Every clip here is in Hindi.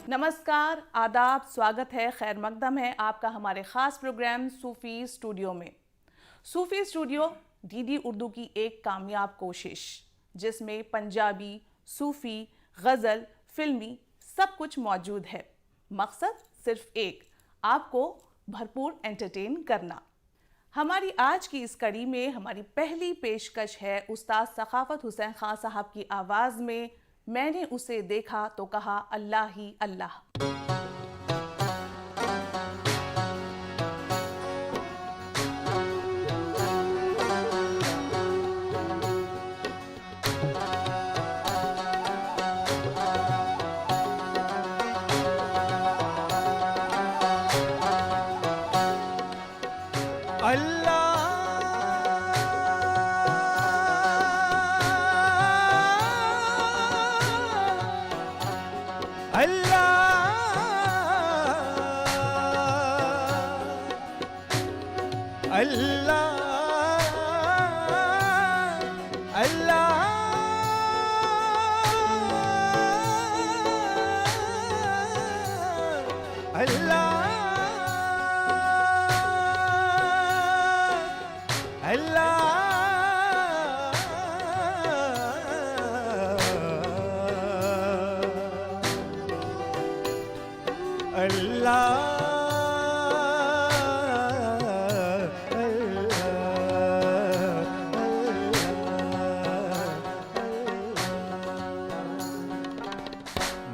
नमस्कार, आदाब, स्वागत है, खैर मकदम है आपका हमारे ख़ास प्रोग्राम सूफ़ी स्टूडियो में। सूफ़ी स्टूडियो डीडी उर्दू की एक कामयाब कोशिश जिसमें पंजाबी, सूफ़ी, गज़ल, फिल्मी सब कुछ मौजूद है। मकसद सिर्फ एक, आपको भरपूर एंटरटेन करना। हमारी आज की इस कड़ी में हमारी पहली पेशकश है उस्ताद सखावत हुसैन खान साहब की आवाज़ में मैंने उसे देखा तो कहा अल्लाह ही अल्लाह।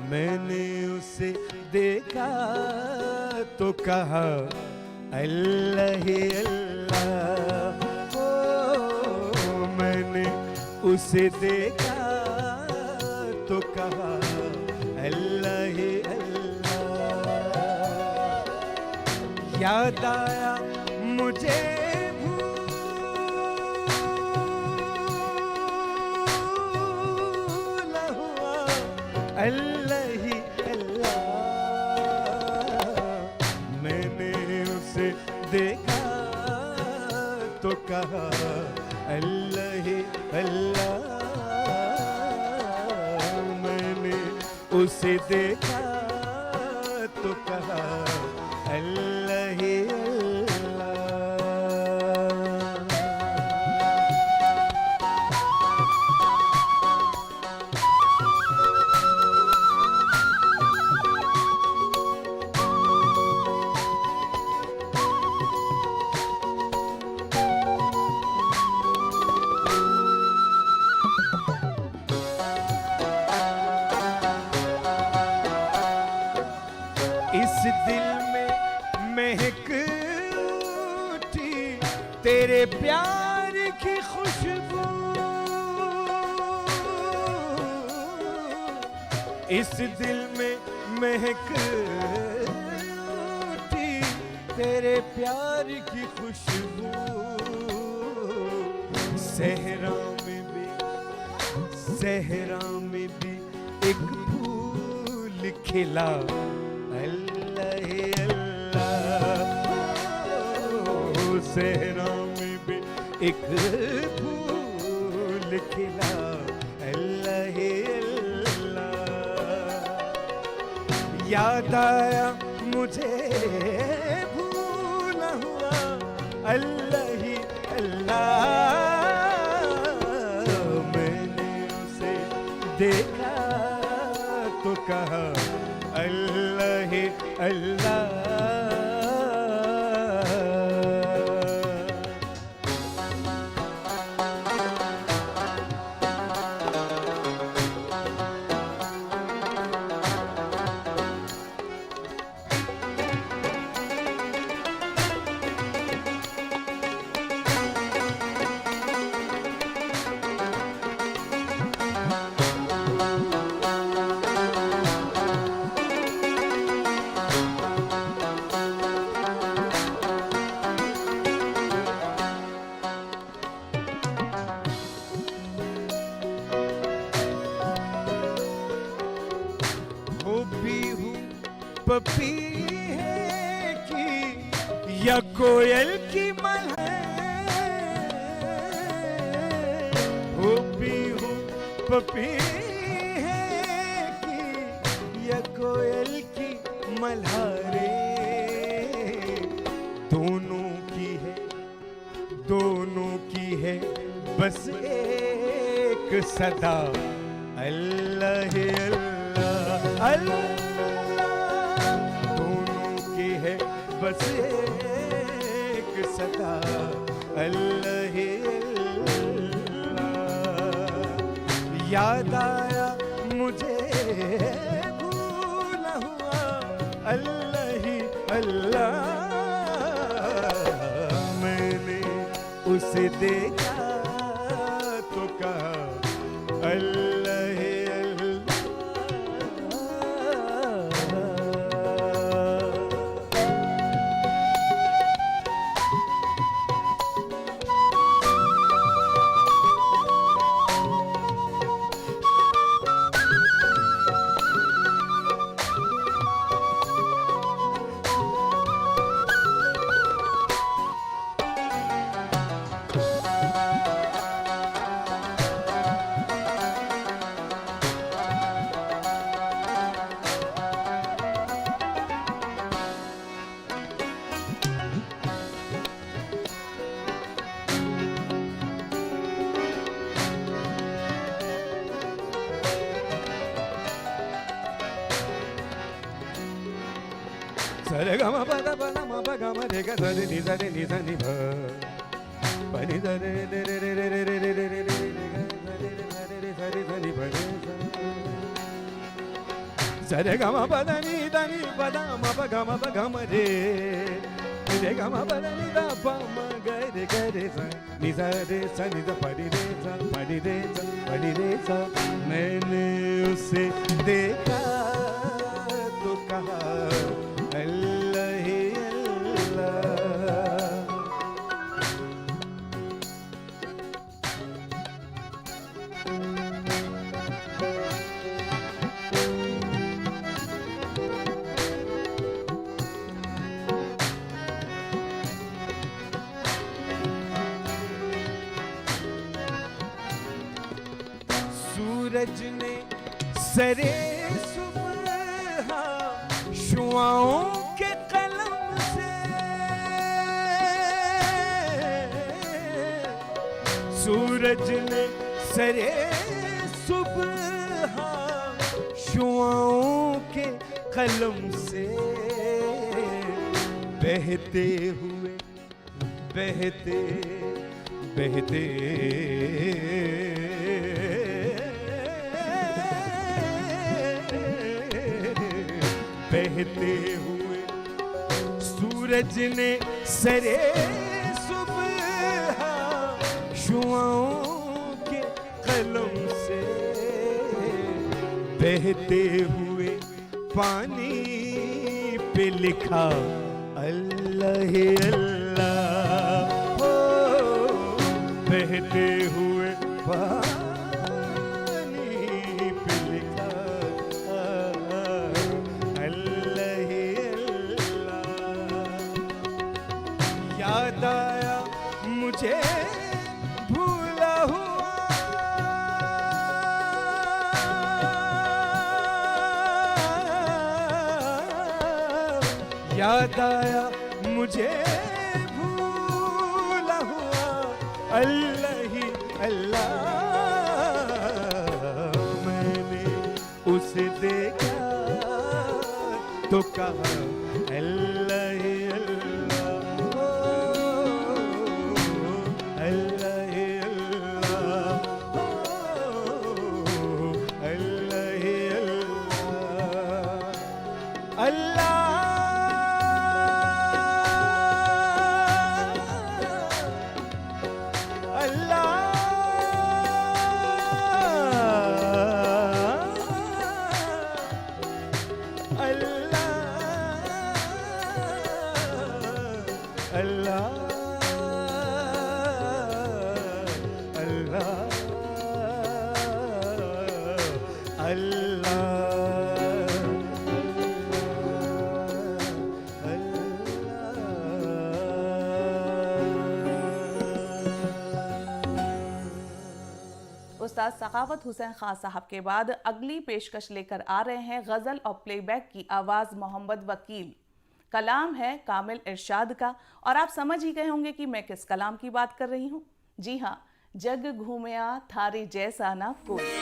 मैंने उसे देखा तो कहा अल्लाह ही अल्लाह। ओ मैंने उसे देखा तो कहा अल्लाह ही अल्लाह। याद आया मुझे भूला हुआ अल्लाह ही अल्लाह। मैंने उसे देखा तो कहा अल्लाह ही अल्लाह। मैंने उसे देखा तो कहा अल्लाह ही अल्लाह। इस दिल में महक उठी तेरे प्यार की खुशबू। इस दिल में महक उठी तेरे प्यार की खुशबू। सहरा में भी एक फूल खिला अल्लाह ही अल्लाह। ओ सहरा में भी एक फूल खिला अल्लाह ही अल्लाह। याद आया मुझे भूला हुआ अल्लाह ही अल्लाह। मैंने उसे देखा तो कहा अल्लाह ही अल्लाह। पपी है कि या कोयल की महक। हो भी हूँ पपी है कि या कोयल की मल्हारे दोनों की है बस एक सदा, अल्लाह अल्लाह अल्लाह। दोनों की है बस एक सदा, अल्लाह अल्लाह। याद आया मुझे भूला हुआ, अल्लाह ही अल्लाह। मैंने उसे देखा तो कहा अल्लाह ही अल्लाह। सरे गम पद पद म प गम रे ग ध नि ध नि ध नि भ प नि ध रे रे रे रे रे रे रे रे रे रे रे रे रे ध नि भ रे सरे गम पद नि ध नि पद म प गम रे रे गम पद नि ध प म ग रे ग रे स नि ध रे स नि ध प रि रे स प रि रे स प रि रे स। मैंने उसे देखा तो कहा अल्लाह ही अल्लाह। सूरज ने सरे सुबह शुआओं के कलम से, सूरज ने सरे सुबह शुआओं के कलम से बहते हुए बहते बहते बहते हुए सूरज ने सरे सुबह शुआओं के कलम से बहते हुए पानी पे लिखा अल्लाह ही अल्लाह। हो बहते हुए पानी पे लिखा अल्लाह ही अल्लाह। याद आया मुझे भूला हुआ, याद आया मुझे भूला हुआ, अल्लाह ही अल्लाह। मैंने उसे देखा तो कहा अल्लाह ही अल्लाह। ओ, अल्लाह ही अल्लाह। ओ, अल्लाह ही अल्लाह। अल्लाह उस्ताद सखावत हुसैन खान साहब के बाद अगली पेशकश लेकर आ रहे हैं गज़ल और प्लेबैक की आवाज़ मोहम्मद वकील। कलाम है कामिल इरशाद का, और आप समझ ही गए होंगे कि मैं किस कलाम की बात कर रही हूँ। जी हाँ, जग घूमया थारे जैसा ना कोई।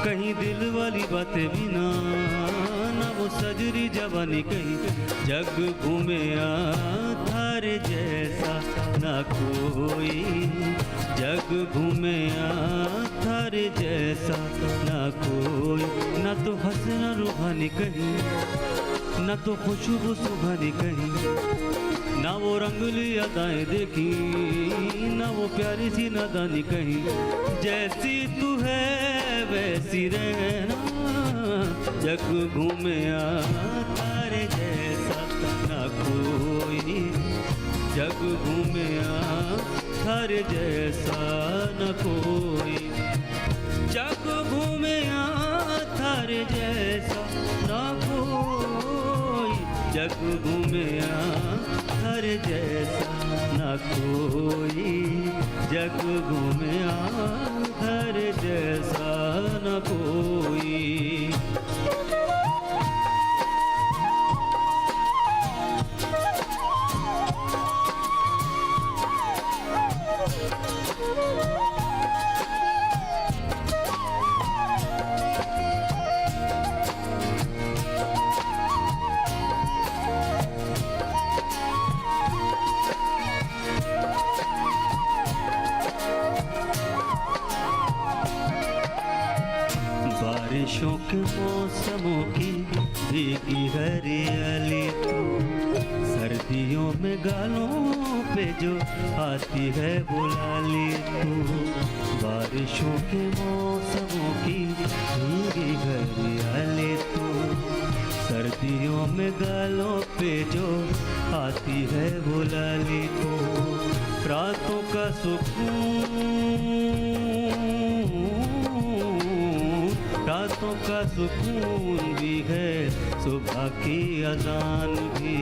कहीं दिल वाली बातें भी ना वो सजरी जवानी कहीं जग घूमे थारे जैसा ना कोई, जग घूमे थारे जैसा ना कोई, ना तो हंसना रूहानी कहीं, ना तो खुशबू सुहानी कहीं, ना वो रंगली अदाएं देखी, ना वो प्यारी सी नादानी कहीं, जैसी तू है वैसी रहना, जग घूमे तारे जैसा ना कोई, जग घूमे तारे जैसा न कोई, जग घूमे तारे जैसा न कोई, जग घूमे हर जैसा न कोई, जग घूमे हर जैसा न कोई। बारिशों के मौसमों की भीगी हरियाली तू, सर्दियों में गालों पे जो आती है बुलाली तू, बारिशों के मौसमों की भीगी हरियाली तू, सर्दियों में गालों पे जो आती है बुलाली तू, रातों का सुकून, रात रातों का सुकून भी है, सुबह की अजान भी।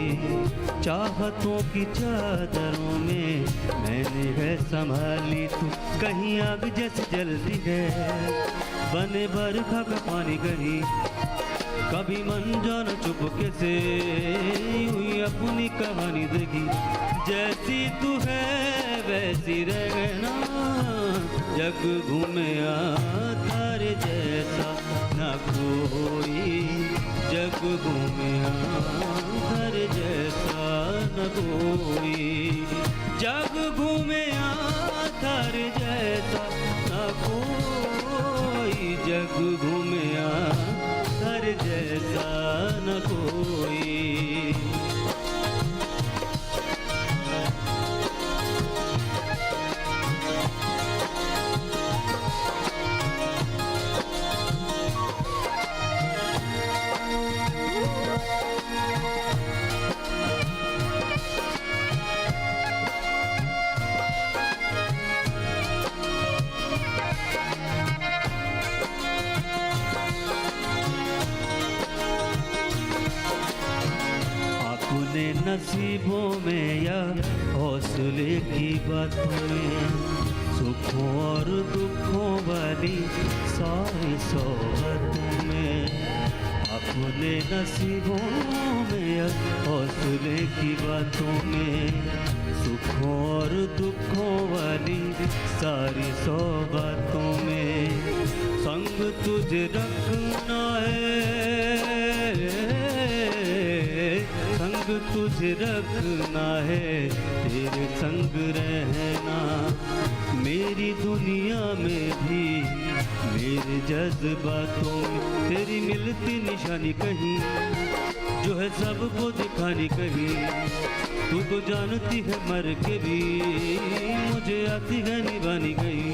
चाहतों की चादरों में मैंने है संभाली तू, कहीं आग जैसे जलती है, बने बरखा का पानी कहीं, कभी मन जान चुपके से यूं ही अपनी कहानी देखी। जैसी तू है वैसी रहना, जग घूमे तारे जैसा न कोई, जग घूमे तारे जैसा न कोई, जग घूमे तारे जैसा न कोई, जग घूमे तारे जैसा न कोई। अपने नसीबों में या हौसले की बातों में, सुखों और दुखों वाली सारी सौगातों में। अपने नसीबों में या हौसले की बातों में, सुखों और दुखों वाली सारी सौगातों में। संग तुझे रखना है, संग तुझे रखना है, तेरे संग रहना। मेरी दुनिया में भी मेरे जज्बातों में तेरी मिलती निशानी कहीं, जो है सबको दिखानी कहीं। तू तो जानती है मर के भी मुझे आती है निभानी गई,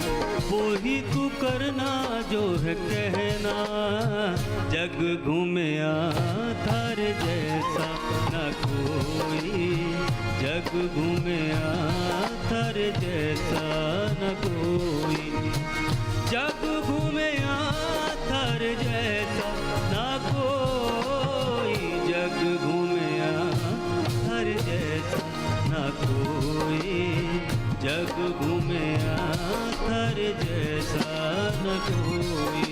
वो ही तू करना जो है कहना। जग घूमे तारे जैसा न कोई, जग घूमे तारे जैसा न कोई, जग घूमे तारे जैसा न कोई, जग घूमे तारे जैसा न कोई, जग घूमे तारे जैसा न कोई,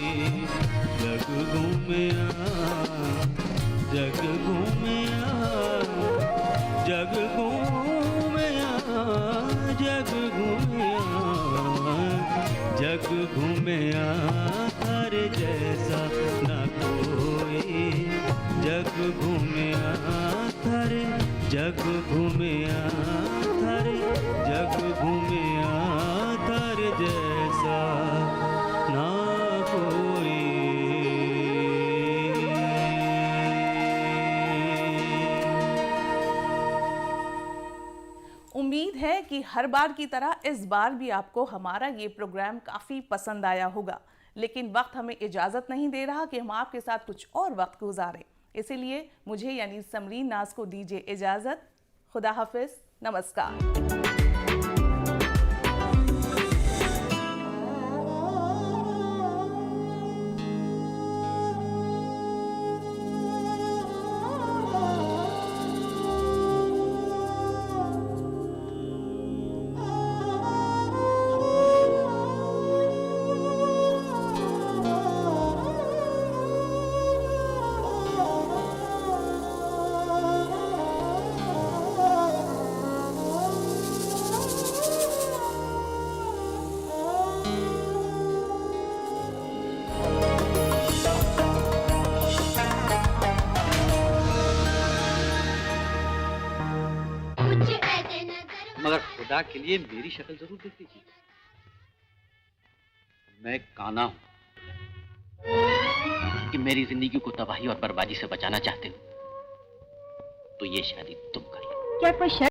जग घूमे जग घूमे जग घूमे जग घूमे जग घूमे तारे जैसा न कोई, जग घूमे तारे, जग घूमे तारे, जग घूमे तारे जैसा ना कोई। उम्मीद है कि हर बार की तरह इस बार भी आपको हमारा ये प्रोग्राम काफ़ी पसंद आया होगा, लेकिन वक्त हमें इजाज़त नहीं दे रहा कि हम आपके साथ कुछ और वक्त गुजारें। इसीलिए मुझे यानी समरीन नाज को दीजिए इजाज़त। खुदा हाफिज़, नमस्कार। मगर खुदा के लिए मेरी शक्ल जरूर देख लीजिए। मैं काना हूं कि मेरी जिंदगी को तबाही और बर्बादी से बचाना चाहते हो तो ये शादी तुम कर लो। क्या कोई